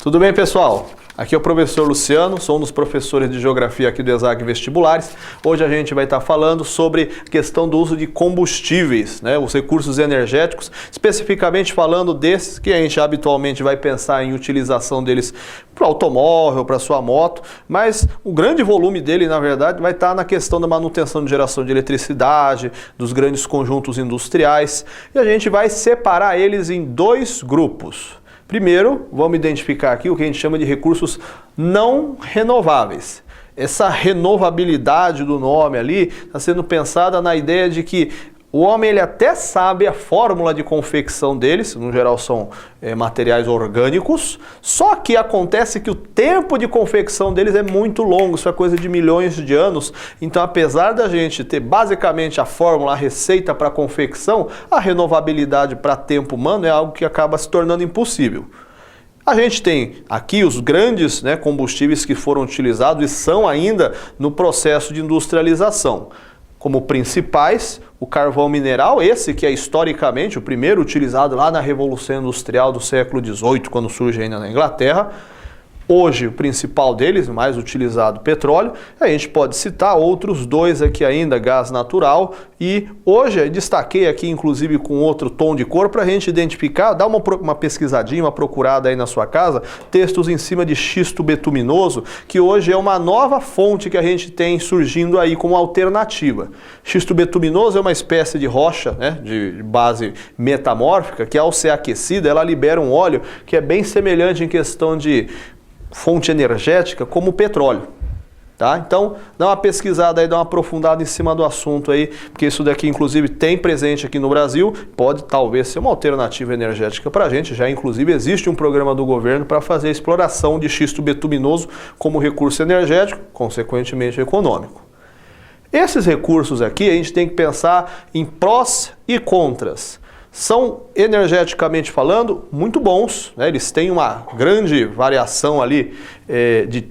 Tudo bem, pessoal? Aqui é o professor Luciano, sou um dos professores de Geografia aqui do ESAG Vestibulares. Hoje a gente vai estar falando sobre a questão do uso de combustíveis, né, os recursos energéticos, especificamente falando desses que a gente habitualmente vai pensar em utilização deles para o automóvel, para a sua moto, mas o grande volume dele, na verdade, vai estar na questão da manutenção de geração de eletricidade, dos grandes conjuntos industriais, e a gente vai separar eles em dois grupos. Primeiro, vamos identificar aqui o que a gente chama de recursos não renováveis. Essa renovabilidade do nome ali está sendo pensada na ideia de que o homem ele até sabe a fórmula de confecção deles, no geral são materiais orgânicos, só que acontece que o tempo de confecção deles é muito longo, isso é coisa de milhões de anos. Então, apesar da gente ter basicamente a fórmula, a receita para confecção, a renovabilidade para tempo humano é algo que acaba se tornando impossível. A gente tem aqui os grandes combustíveis que foram utilizados e são ainda no processo de industrialização. Como principais, o carvão mineral, esse que é historicamente o primeiro utilizado lá na Revolução Industrial do século XVIII, quando surge ainda na Inglaterra. Hoje, o principal deles, o mais utilizado, petróleo. A gente pode citar outros dois aqui ainda, gás natural. E hoje, eu destaquei aqui, inclusive, com outro tom de cor, para a gente identificar, dar uma pesquisadinha, uma procurada aí na sua casa, textos em cima de xisto betuminoso, que hoje é uma nova fonte que a gente tem surgindo aí como alternativa. Xisto betuminoso é uma espécie de rocha, de base metamórfica, que ao ser aquecida, ela libera um óleo que é bem semelhante em questão de fonte energética como o petróleo, tá? Então, dá uma pesquisada aí, dá uma aprofundada em cima do assunto aí, porque isso daqui, inclusive, tem presente aqui no Brasil, pode talvez ser uma alternativa energética para a gente, já inclusive existe um programa do governo para fazer a exploração de xisto betuminoso como recurso energético, consequentemente econômico. Esses recursos aqui, a gente tem que pensar em prós e contras. São, energeticamente falando, muito bons, eles têm uma grande variação ali de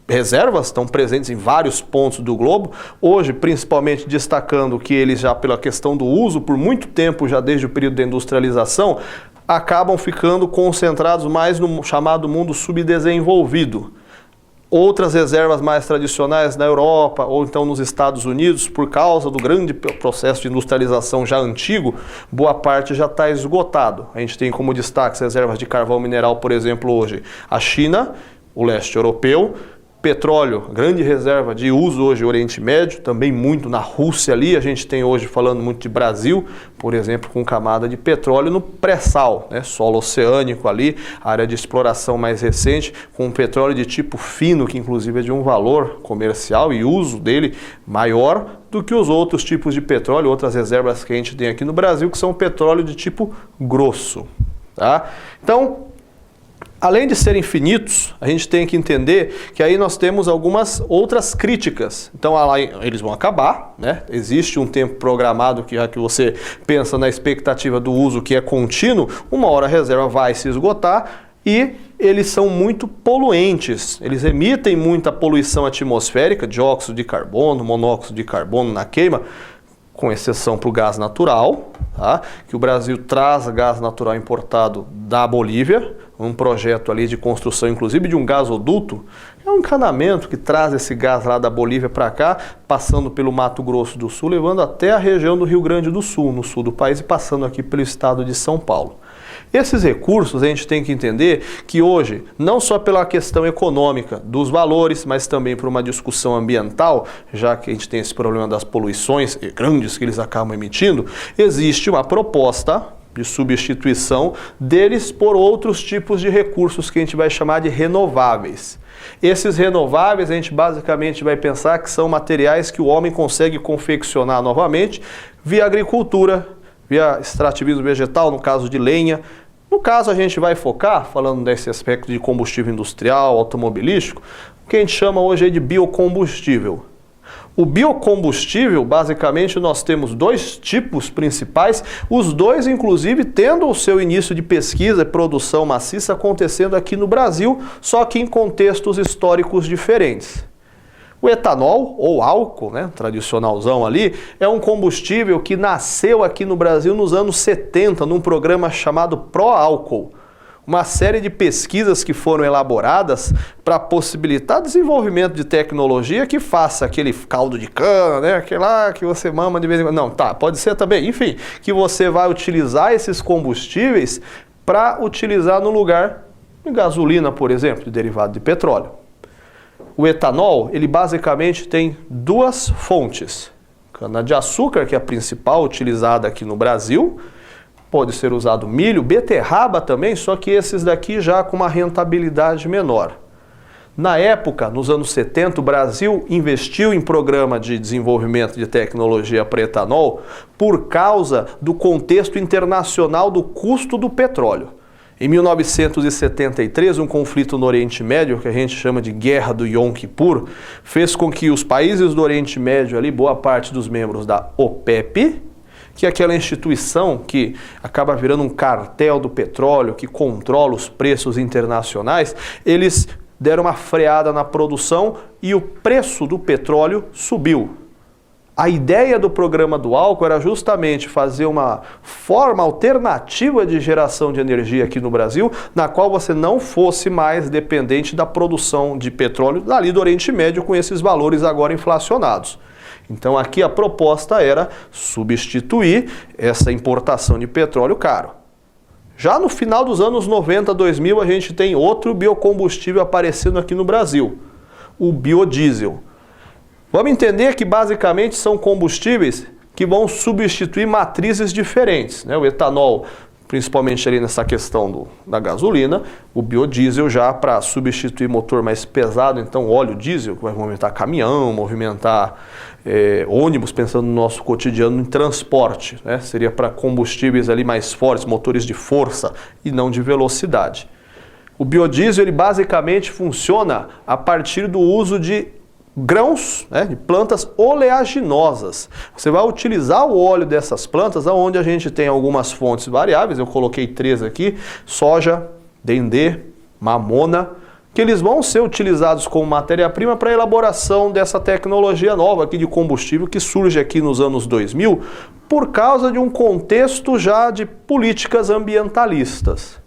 reservas, estão presentes em vários pontos do globo. Hoje, principalmente destacando que eles já pela questão do uso, por muito tempo, já desde o período da industrialização, acabam ficando concentrados mais no chamado mundo subdesenvolvido. Outras reservas mais tradicionais na Europa ou então nos Estados Unidos, por causa do grande processo de industrialização já antigo, boa parte já está esgotado. A gente tem como destaque as reservas de carvão mineral, por exemplo, hoje a China, o leste europeu, petróleo, grande reserva de uso hoje no Oriente Médio, também muito na Rússia ali, a gente tem hoje falando muito de Brasil, por exemplo, com camada de petróleo no pré-sal, solo oceânico ali, área de exploração mais recente, com petróleo de tipo fino, que inclusive é de um valor comercial e uso dele maior do que os outros tipos de petróleo, outras reservas que a gente tem aqui no Brasil, que são petróleo de tipo grosso, tá? Então, além de serem finitos, a gente tem que entender que aí nós temos algumas outras críticas. Então, eles vão acabar, Existe um tempo programado que já que você pensa na expectativa do uso que é contínuo, uma hora a reserva vai se esgotar e eles são muito poluentes. Eles emitem muita poluição atmosférica, dióxido de carbono, monóxido de carbono na queima, com exceção para o gás natural, tá? Que o Brasil traz gás natural importado da Bolívia, um projeto ali de construção, inclusive, de um gasoduto. É um encanamento que traz esse gás lá da Bolívia para cá, passando pelo Mato Grosso do Sul, levando até a região do Rio Grande do Sul, no sul do país, e passando aqui pelo estado de São Paulo. Esses recursos a gente tem que entender que hoje, não só pela questão econômica dos valores, mas também por uma discussão ambiental, já que a gente tem esse problema das poluições grandes que eles acabam emitindo, existe uma proposta de substituição deles por outros tipos de recursos que a gente vai chamar de renováveis. Esses renováveis a gente basicamente vai pensar que são materiais que o homem consegue confeccionar novamente via agricultura, via extrativismo vegetal, no caso de lenha. No caso, a gente vai focar, falando desse aspecto de combustível industrial, automobilístico, o que a gente chama hoje de biocombustível. O biocombustível, basicamente, nós temos dois tipos principais, os dois, inclusive, tendo o seu início de pesquisa e produção maciça acontecendo aqui no Brasil, só que em contextos históricos diferentes. O etanol, ou álcool, tradicionalzão ali, é um combustível que nasceu aqui no Brasil nos anos 70, num programa chamado Pró-Álcool. uma série de pesquisas que foram elaboradas para possibilitar desenvolvimento de tecnologia que faça aquele caldo de cana, né? Aquele lá que você mama de vez em quando. Não, tá, pode ser também. Enfim, que você vai utilizar esses combustíveis para utilizar no lugar de gasolina, por exemplo, de derivado de petróleo. O etanol, ele basicamente tem duas fontes. Cana-de-açúcar, que é a principal utilizada aqui no Brasil, pode ser usado milho, beterraba também, só que esses daqui já com uma rentabilidade menor. Na época, nos anos 70, o Brasil investiu em programa de desenvolvimento de tecnologia para etanol por causa do contexto internacional do custo do petróleo. Em 1973, um conflito no Oriente Médio, que a gente chama de Guerra do Yom Kippur, fez com que os países do Oriente Médio, ali, boa parte dos membros da OPEP, que é aquela instituição que acaba virando um cartel do petróleo, que controla os preços internacionais, eles deram uma freada na produção e o preço do petróleo subiu. A ideia do programa do álcool era justamente fazer uma forma alternativa de geração de energia aqui no Brasil, na qual você não fosse mais dependente da produção de petróleo dali do Oriente Médio com esses valores agora inflacionados. Então aqui a proposta era substituir essa importação de petróleo caro. Já no final dos anos 90, 2000, a gente tem outro biocombustível aparecendo aqui no Brasil, o biodiesel. Vamos entender que basicamente são combustíveis que vão substituir matrizes diferentes, né? O etanol, principalmente ali nessa questão da gasolina, o biodiesel já para substituir motor mais pesado, então óleo diesel, que vai movimentar caminhão, movimentar ônibus, pensando no nosso cotidiano em transporte, né? Seria para combustíveis ali mais fortes, motores de força e não de velocidade. O biodiesel ele basicamente funciona a partir do uso de grãos, né, de plantas oleaginosas. Você vai utilizar o óleo dessas plantas, onde a gente tem algumas fontes variáveis, eu coloquei 3 aqui, soja, dendê, mamona, que eles vão ser utilizados como matéria-prima para a elaboração dessa tecnologia nova aqui de combustível que surge aqui nos anos 2000 por causa de um contexto já de políticas ambientalistas.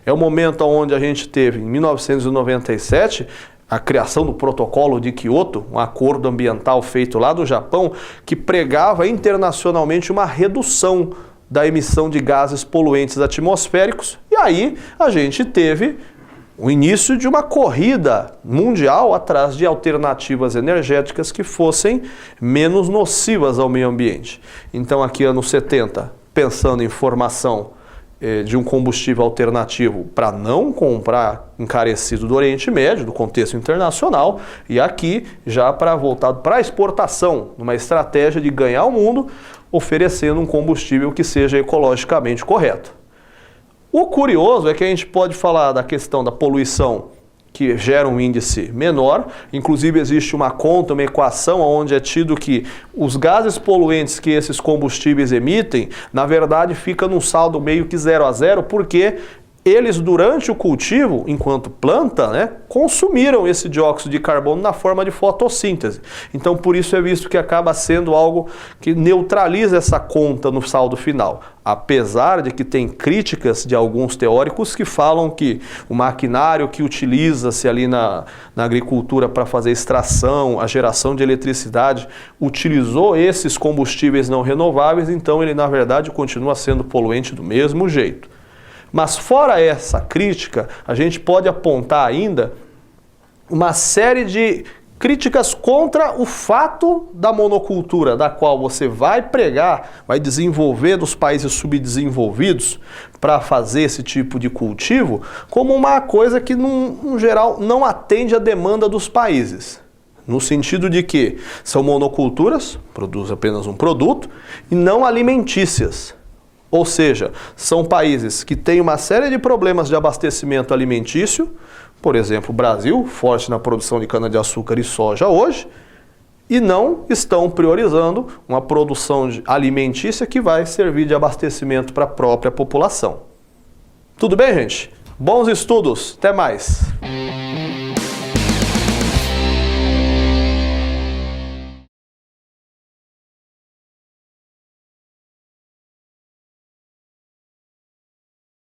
É o momento onde a gente teve, em 1997, a criação do protocolo de Kyoto, um acordo ambiental feito lá do Japão, que pregava internacionalmente uma redução da emissão de gases poluentes atmosféricos. E aí a gente teve o início de uma corrida mundial atrás de alternativas energéticas que fossem menos nocivas ao meio ambiente. Então aqui anos 70, pensando em formação de um combustível alternativo para não comprar encarecido do Oriente Médio, do contexto internacional, e aqui já para voltado para a exportação, numa estratégia de ganhar o mundo, oferecendo um combustível que seja ecologicamente correto. O curioso é que a gente pode falar da questão da poluição que gera um índice menor, inclusive existe uma conta, uma equação onde é tido que os gases poluentes que esses combustíveis emitem, na verdade fica num saldo meio que 0 a 0, porque eles durante o cultivo, enquanto planta, né, consumiram esse dióxido de carbono na forma de fotossíntese. Então por isso é visto que acaba sendo algo que neutraliza essa conta no saldo final. Apesar de que tem críticas de alguns teóricos que falam que o maquinário que utiliza-se ali na agricultura para fazer extração, a geração de eletricidade, utilizou esses combustíveis não renováveis, então ele na verdade continua sendo poluente do mesmo jeito. Mas fora essa crítica, a gente pode apontar ainda uma série de críticas contra o fato da monocultura, da qual você vai pregar, vai desenvolver dos países subdesenvolvidos para fazer esse tipo de cultivo, como uma coisa que, no geral, não atende à demanda dos países. No sentido de que são monoculturas, produzem apenas um produto, e não alimentícias. Ou seja, são países que têm uma série de problemas de abastecimento alimentício, por exemplo, o Brasil, forte na produção de cana-de-açúcar e soja hoje, e não estão priorizando uma produção alimentícia que vai servir de abastecimento para a própria população. Tudo bem, gente? Bons estudos! Até mais!